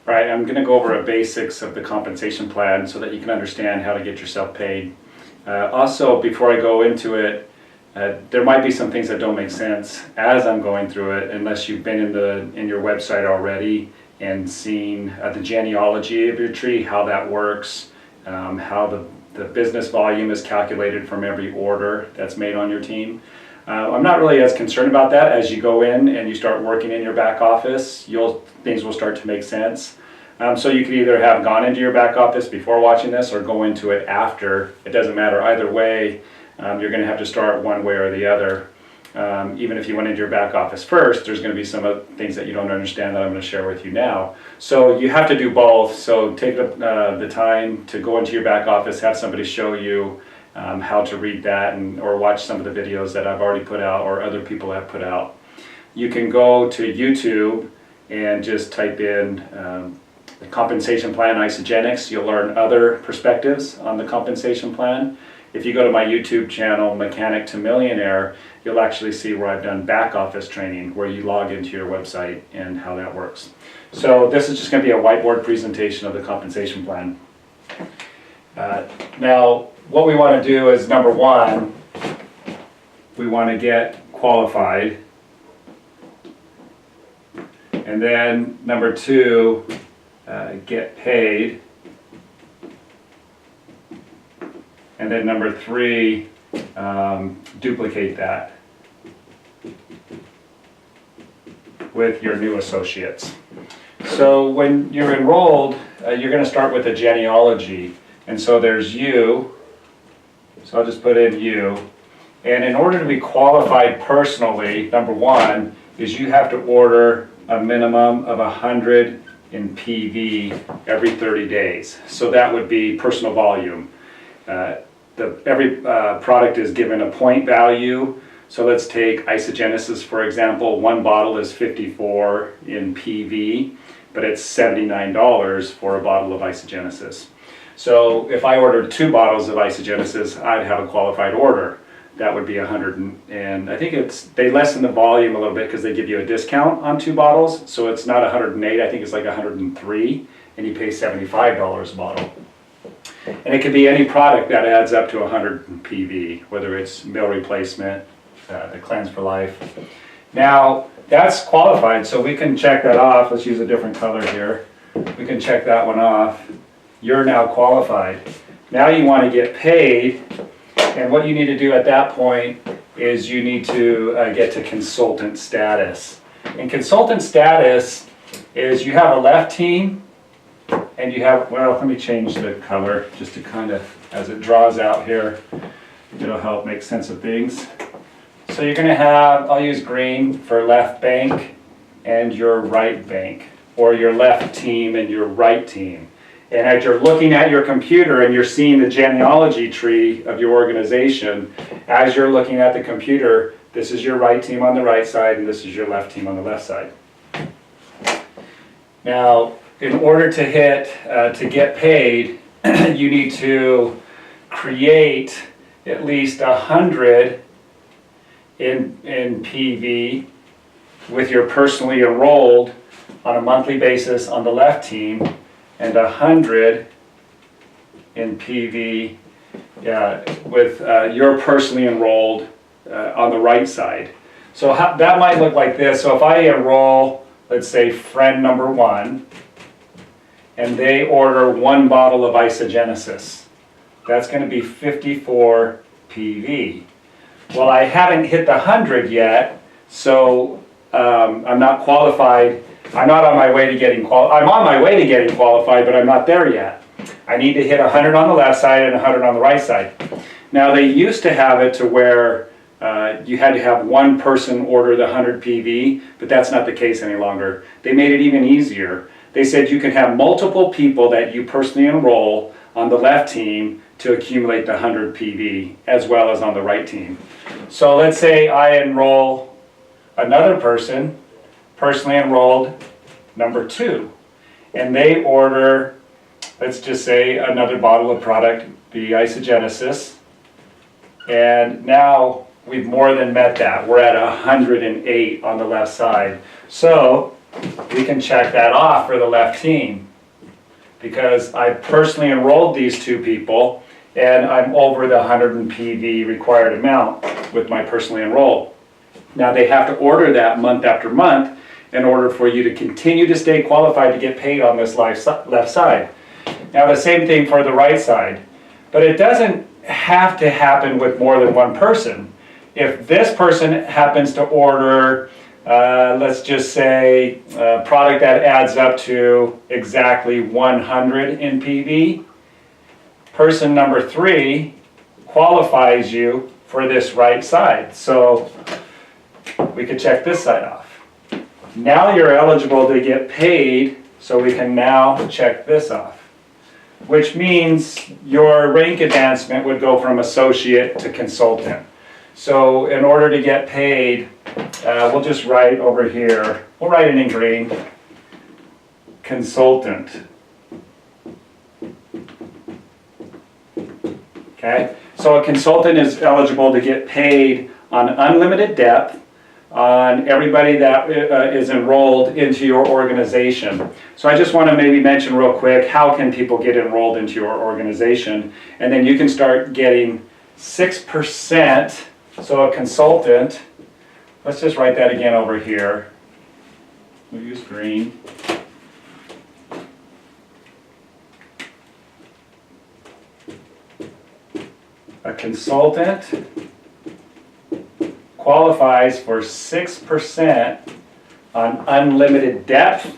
All right, I'm going to go over a basics of the compensation plan so that you can understand how to get yourself paid. Also, before I go into it, there might be some things that don't make sense as I'm going through it, unless you've been in your website already and seen the genealogy of your tree, how that works, how the business volume is calculated from every order that's made on your team. I'm not really as concerned about that. As you go in and you start working in your back office, things will start to make sense. So you could either have gone into your back office before watching this or go into it after. It doesn't matter either way. You're going to have to start one way or the other. Even if you went into your back office first, there's going to be some things that you don't understand that I'm going to share with you now. So you have to do both. So take the time to go into your back office, have somebody show you how to read that, or watch some of the videos that I've already put out or other people have put out. You can go to YouTube and just type in the compensation plan isogenics. You'll learn other perspectives on the compensation plan. If you go to my YouTube channel, Mechanic to Millionaire, you'll actually see where I've done back office training, where you log into your website and how that works. So this is just going to be a whiteboard presentation of the compensation plan. Now, what we want to do is, number one, we want to get qualified. And then number two, get paid. And then number three, duplicate that with your new associates. So when you're enrolled, you're going to start with a genealogy. And so there's you. So I'll just put in you. And in order to be qualified personally, number one is you have to order a minimum of 100 in PV every 30 days. So that would be personal volume. Every product is given a point value. So let's take isogenesis, for example. One bottle is 54 in PV, but it's $79 for a bottle of isogenesis. So if I ordered 2 bottles of isogenesis, I'd have a qualified order. That would be 100, and I think they lessen the volume a little bit because they give you a discount on 2 bottles. So it's not 108, I think it's like 103, and you pay $75 a bottle. And it could be any product that adds up to 100 PV, whether it's meal replacement, the Cleanse for Life. Now, that's qualified, so we can check that off. Let's use a different color here. We can check that one off. You're now qualified. Now you want to get paid, and what you need to do at that point is you need to get to consultant status. And consultant status is you have a left team, and you have, well, let me change the color just to kind of, as it draws out here, it'll help make sense of things. So you're going to have, I'll use green for left bank and your right bank, or your left team and your right team. And as you're looking at your computer and you're seeing the genealogy tree of your organization, as you're looking at the computer, this is your right team on the right side and this is your left team on the left side. Now, in order to get paid, you need to create at least 100 in PV with your personally enrolled on a monthly basis on the left team, and 100 in PV with your personally enrolled on the right side. So that might look like this. So if I enroll, let's say, friend number 1, and they order 1 bottle of isogenesis, that's going to be 54 PV. Well, I haven't hit the 100 yet, so I'm not qualified. I'm not on my way to getting qualified. I'm on my way to getting qualified, but I'm not there yet. I need to hit 100 on the left side and 100 on the right side. Now, they used to have it to where you had to have one person order the 100 PV, but that's not the case any longer. They made it even easier. They said you can have multiple people that you personally enroll on the left team to accumulate the 100 PV, as well as on the right team. So let's say I enroll another person, personally enrolled number 2, and they order, let's just say, another bottle of product, the isogenesis, and now we've more than met that. We're at 108 on the left side. So we can check that off for the left team because I personally enrolled these two people and I'm over the 100 PV required amount with my personally enrolled. Now they have to order that month after month in order for you to continue to stay qualified to get paid on this left side. Now the same thing for the right side, but it doesn't have to happen with more than one person. If this person happens to order, let's just say, a product that adds up to exactly 100 in PV, person number 3 qualifies you for this right side. So we could check this side off. Now you're eligible to get paid, so we can now check this off, which means your rank advancement would go from associate to consultant. So in order to get paid, we'll just write over here, we'll write it in green, consultant. Okay, so a consultant is eligible to get paid on unlimited depth on everybody that is enrolled into your organization. So I just want to maybe mention real quick, how can people get enrolled into your organization? And then you can start getting 6%. So a consultant, let's just write that again over here. We'll use green. A consultant qualifies for 6% on unlimited depth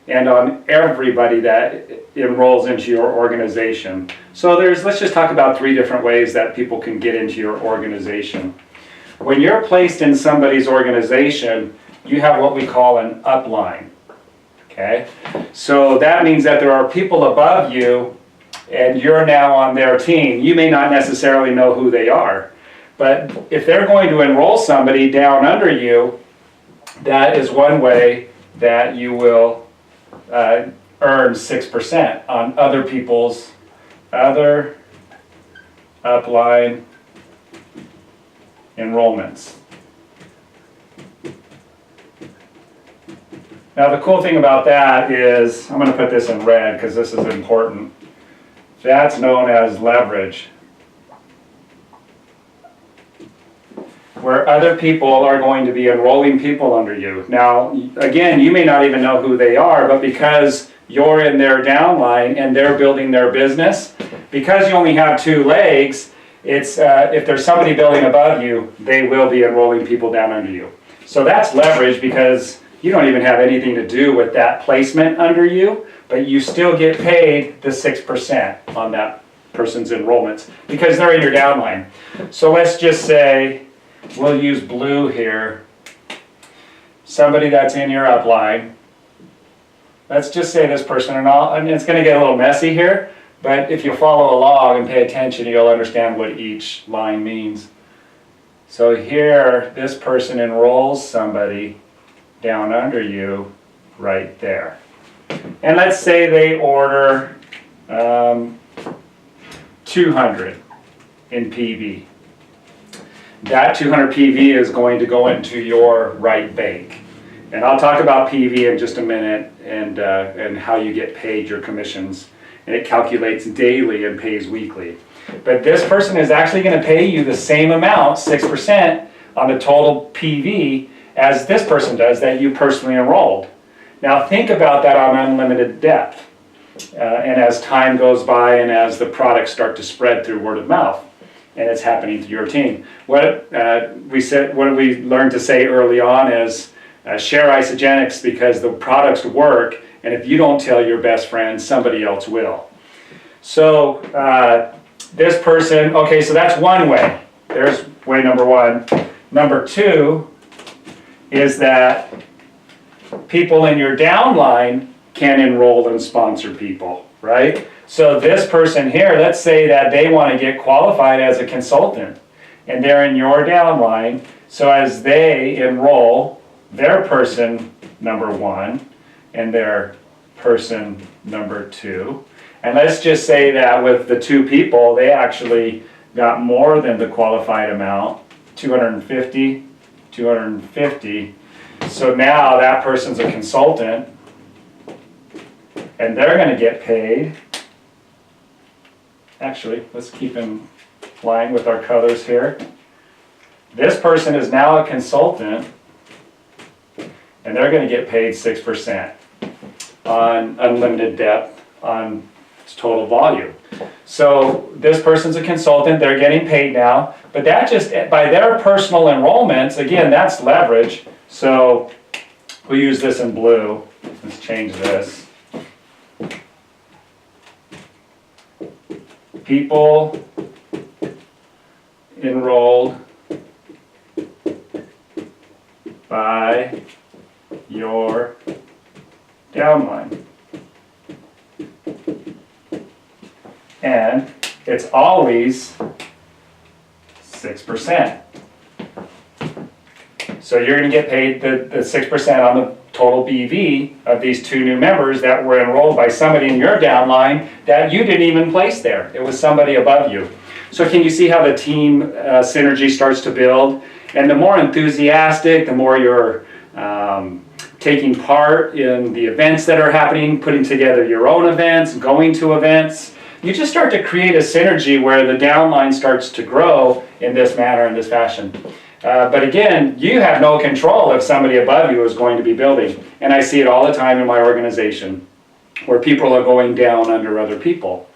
and on everybody that enrolls into your organization. So let's just talk about 3 different ways that people can get into your organization. When you're placed in somebody's organization, you have what we call an upline. Okay? So that means that there are people above you and you're now on their team. You may not necessarily know who they are, but if they're going to enroll somebody down under you, that is one way that you will earn 6% on other people's other upline enrollments. Now the cool thing about that is, I'm going to put this in red because this is important. That's known as leverage, where other people are going to be enrolling people under you. Now, again, you may not even know who they are, but because you're in their downline and they're building their business, because you only have 2 legs, it's if there's somebody building above you, they will be enrolling people down under you. So that's leverage because you don't even have anything to do with that placement under you, but you still get paid the 6% on that person's enrollments because they're in your downline. So let's just say, we'll use blue here, somebody that's in your upline. Let's just say this person, and it's going to get a little messy here, but if you follow along and pay attention, you'll understand what each line means. So here, this person enrolls somebody down under you right there. And let's say they order 200 in PV. That 200 PV is going to go into your right bank. And I'll talk about PV in just a minute and how you get paid your commissions. And it calculates daily and pays weekly. But this person is actually going to pay you the same amount, 6%, on the total PV as this person does that you personally enrolled. Now think about that on unlimited depth. And as time goes by and as the products start to spread through word of mouth, and it's happening to your team. What we learned to say early on is share isogenics because the products work, and if you don't tell your best friend, somebody else will. So this person, okay, so that's one way. There's way number 1. Number 2 is that people in your downline can enroll and sponsor people, right? So this person here, let's say that they want to get qualified as a consultant and they're in your downline. So as they enroll their person number 1 and their person number 2, and let's just say that with the 2 people, they actually got more than the qualified amount, 250, 250. So now that person's a consultant, and they're going to get paid. Actually, let's keep in line with our colors here. This person is now a consultant, and they're going to get paid 6% on unlimited depth on total volume. So this person's a consultant, they're getting paid now, but that just, by their personal enrollments, again, that's leverage. So we'll use this in blue. Let's change this. People enrolled by your downline. And it's always 6%. So you're going to get paid the 6% on the total BV of these two new members that were enrolled by somebody in your downline that you didn't even place there. It was somebody above you. So can you see how the team synergy starts to build? And the more enthusiastic, the more you're taking part in the events that are happening, putting together your own events, going to events, you just start to create a synergy where the downline starts to grow in this manner, in this fashion. But again, you have no control if somebody above you is going to be building. And I see it all the time in my organization where people are going down under other people.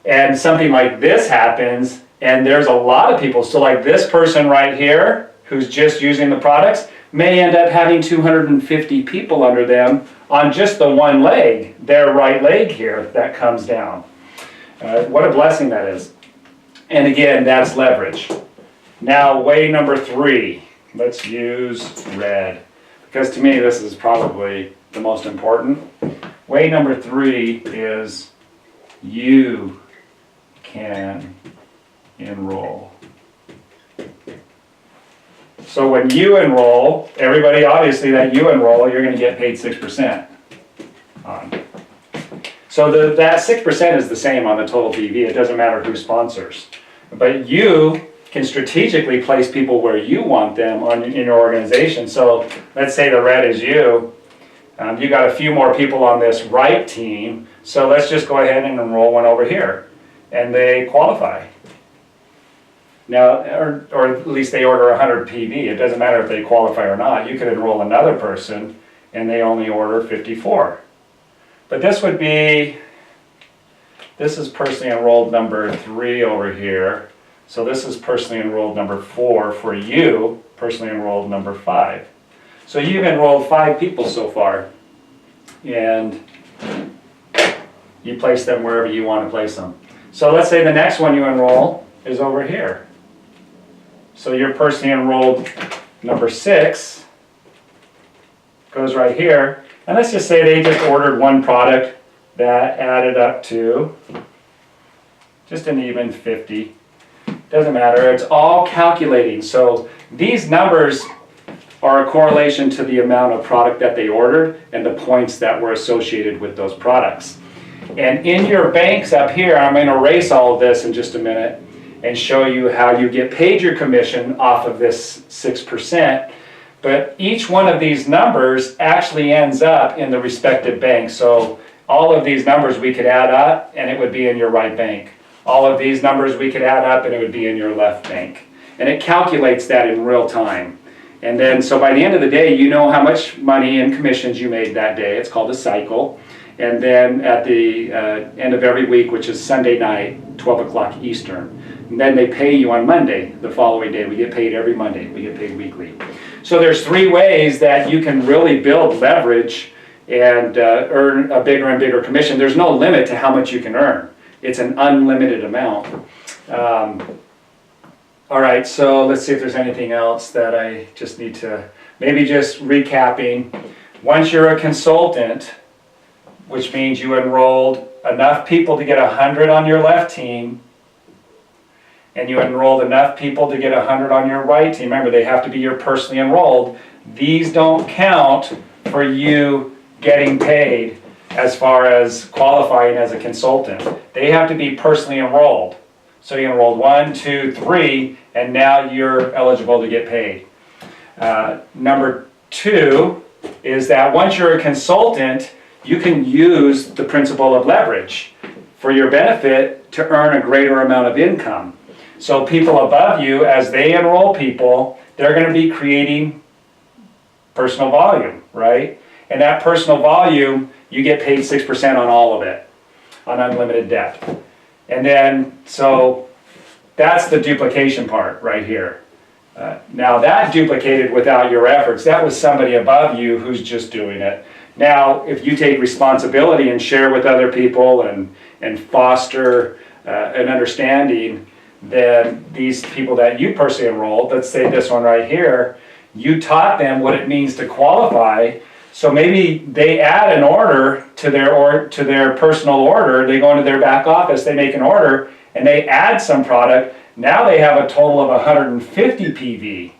And something like this happens, and there's a lot of people. So like this person right here, who's just using the products, may end up having 250 people under them on just the one leg, their right leg here, that comes down. What a blessing that is. And again, that's leverage. Now, way number 3, let's use red, because to me this is probably the most important. Way number 3 is you can enroll. So when you enroll, everybody obviously that you enroll, you're going to get paid 6% on. So that 6% is the same on the total BV. It doesn't matter who sponsors. But you can strategically place people where you want them in your organization. So let's say the red is you. You got a few more people on this right team. So let's just go ahead and enroll one over here. And they qualify. Now, or at least they order 100 PV. It doesn't matter if they qualify or not. You could enroll another person and they only order 54. But this would be, this is personally enrolled number 3 over here. So this is personally enrolled number 4 for you, personally enrolled number 5. So you've enrolled 5 people so far. And you place them wherever you want to place them. So let's say the next one you enroll is over here. So your personally enrolled number 6 goes right here. And let's just say they just ordered one product that added up to just an even 50. Doesn't matter, it's all calculating. So these numbers are a correlation to the amount of product that they ordered and the points that were associated with those products. And in your banks up here, I'm going to erase all of this in just a minute and show you how you get paid your commission off of this 6%. But each one of these numbers actually ends up in the respective bank. So all of these numbers we could add up and it would be in your right bank. All of these numbers we could add up and it would be in your left bank. And it calculates that in real time. And then, so by the end of the day, you know how much money in commissions you made that day. It's called a cycle. And then at the end of every week, which is Sunday night, 12 o'clock Eastern. And then they pay you on Monday, the following day. We get paid every Monday. We get paid weekly. So there's 3 ways that you can really build leverage and earn a bigger and bigger commission. There's no limit to how much you can earn. It's an unlimited amount. All right, so let's see if there's anything else that I just need to, maybe just recapping. Once you're a consultant, which means you enrolled enough people to get 100 on your left team, and you enrolled enough people to get 100 on your right team. Remember, they have to be your personally enrolled. These don't count for you getting paid as far as qualifying as a consultant. They have to be personally enrolled. So you enrolled 1, 2, 3, and now you're eligible to get paid. Number two is that once you're a consultant, you can use the principle of leverage for your benefit to earn a greater amount of income. So people above you, as they enroll people, they're going to be creating personal volume, right? And that personal volume, you get paid 6% on all of it, on unlimited depth. And then, so that's the duplication part right here. Now that duplicated without your efforts, that was somebody above you who's just doing it. Now, if you take responsibility and share with other people and foster an understanding, then these people that you personally enrolled, let's say this one right here, you taught them what it means to qualify. So maybe they add an order to their personal order. They go into their back office, they make an order, and they add some product. Now they have a total of 150 PV.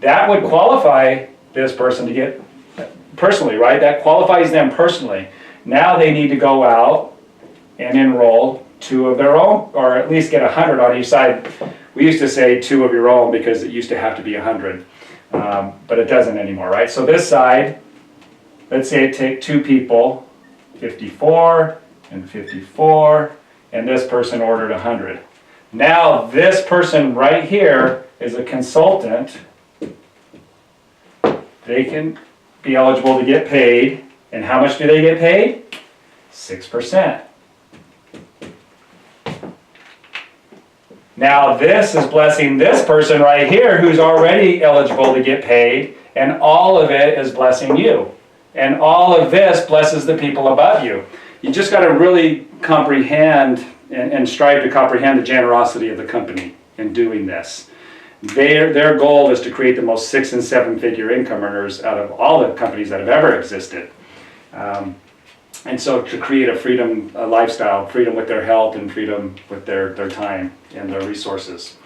That would qualify this person to get personally, right? That qualifies them personally. Now they need to go out and enroll 2 of their own, or at least get 100 on each side. We used to say 2 of your own because it used to have to be 100, but it doesn't anymore, right? So this side, let's say it take 2 people, 54 and 54, and this person ordered 100. Now this person right here is a consultant. They can be eligible to get paid. And how much do they get paid? 6%. Now this is blessing this person right here who's already eligible to get paid, and all of it is blessing you. And all of this blesses the people above you. You just got to really comprehend and strive to comprehend the generosity of the company in doing this. Their goal is to create the most 6- and 7-figure income earners out of all the companies that have ever existed. And so to create a lifestyle, freedom with their health and freedom with their time and their resources.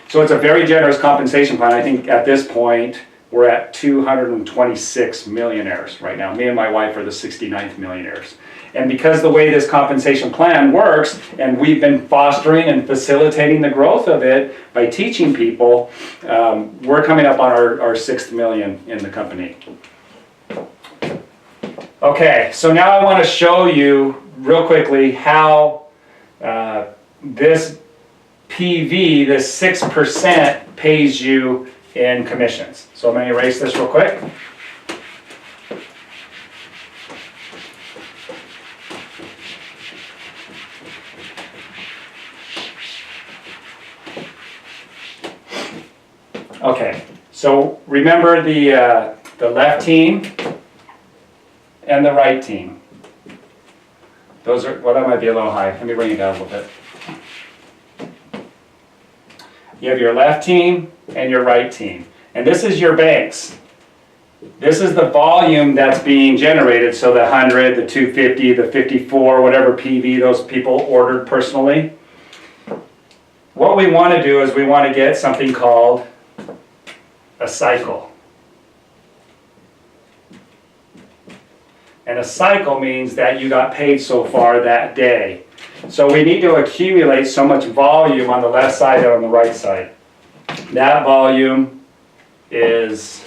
So it's a very generous compensation plan. I think at this point, we're at 226 millionaires right now. Me and my wife are the 69th millionaires. And because the way this compensation plan works, and we've been fostering and facilitating the growth of it by teaching people, we're coming up on our 6th million in the company. Okay, so now I want to show you real quickly how this PV, this 6%, pays you in commissions. So I'm going to erase this real quick. Okay, so remember the left team and the right team. Those are, well, that might be a little high. Let me bring it down a little bit. You have your left team and your right team. And this is your banks. This is the volume that's being generated. So the 100, the 250, the 54, whatever PV those people ordered personally. What we want to do is we want to get something called a cycle. And a cycle means that you got paid so far that day. So we need to accumulate so much volume on the left side and on the right side. That volume is,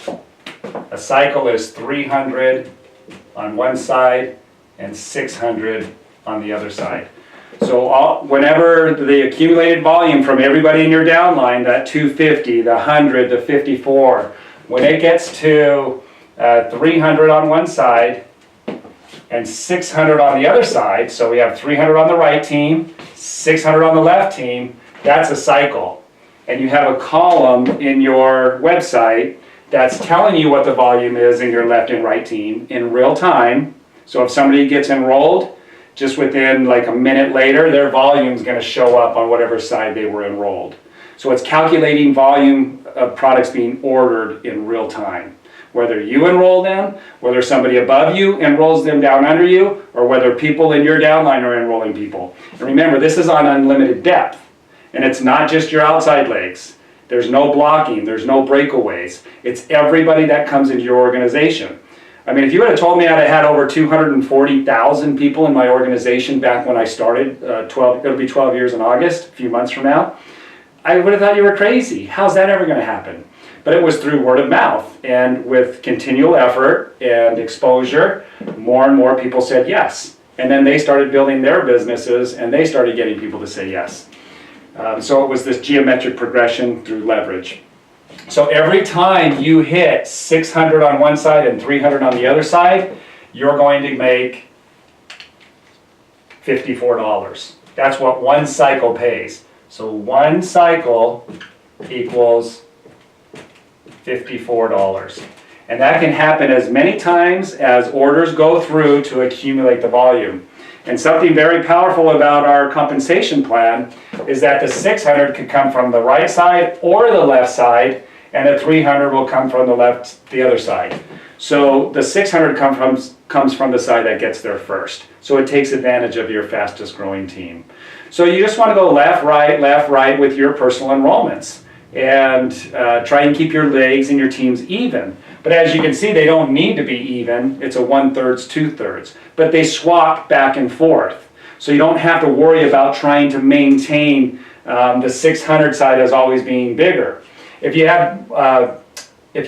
a cycle is 300 on one side and 600 on the other side. So whenever the accumulated volume from everybody in your downline, that 250, the 100, the 54, when it gets to 300 on one side and 600 on the other side, so we have 300 on the right team, 600 on the left team, that's a cycle. And you have a column in your website that's telling you what the volume is in your left and right team in real time. So if somebody gets enrolled, just within like a minute later, their volume is going to show up on whatever side they were enrolled. So it's calculating volume of products being ordered in real time. Whether you enroll them, whether somebody above you enrolls them down under you, or whether people in your downline are enrolling people. And remember, this is on unlimited depth. And it's not just your outside legs. There's no blocking, there's no breakaways. It's everybody that comes into your organization. I mean, if you would have told me I'd had over 240,000 people in my organization back when I started, it'll be 12 years in August, a few months from now, I would have thought you were crazy. How's that ever going to happen? But it was through word of mouth, and with continual effort and exposure, more and more people said yes. And then they started building their businesses, and they started getting people to say yes. So it was this geometric progression through leverage. So every time you hit 600 on one side and 300 on the other side, you're going to make $54. That's what one cycle pays. So one cycle equals $54. And that can happen as many times as orders go through to accumulate the volume. And something very powerful about our compensation plan is that the 600 could come from the right side or the left side, and the 300 will come from the other side. So the 600 comes from the side that gets there first. So it takes advantage of your fastest growing team. So you just want to go left, right with your personal enrollments, and try and keep your legs and your teams even. But as you can see, they don't need to be even. It's a 1/3, 2/3. But they swap back and forth. So you don't have to worry about trying to maintain the 600 side as always being bigger. If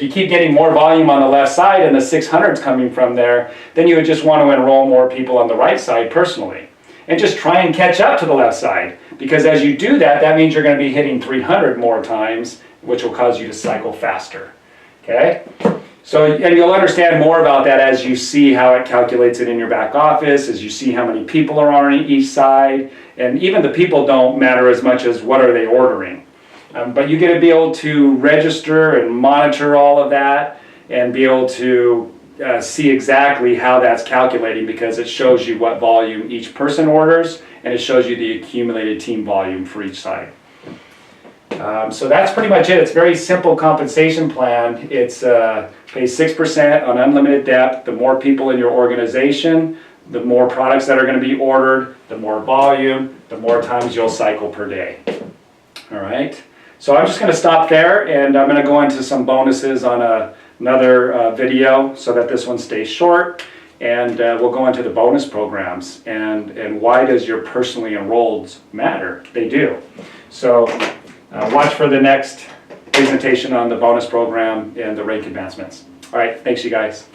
you keep getting more volume on the left side and the 600's coming from there, then you would just want to enroll more people on the right side personally. And just try and catch up to the left side. Because as you do that, that means you're going to be hitting 300 more times, which will cause you to cycle faster. Okay? So, and you'll understand more about that as you see how it calculates it in your back office, as you see how many people are on each side. And even the people don't matter as much as what are they ordering. But you get to be able to register and monitor all of that and be able to see exactly how that's calculating, because it shows you what volume each person orders, and it shows you the accumulated team volume for each side. So that's pretty much it. It's a very simple compensation plan. It's pays 6% on unlimited depth. The more people in your organization, the more products that are going to be ordered, the more volume, the more times you'll cycle per day. All right. So I'm just going to stop there, and I'm going to go into some bonuses on another video so that this one stays short, and we'll go into the bonus programs and why does your personally enrolled matter? They do. So watch for the next presentation on the bonus program and the rank advancements. All right, thanks you guys.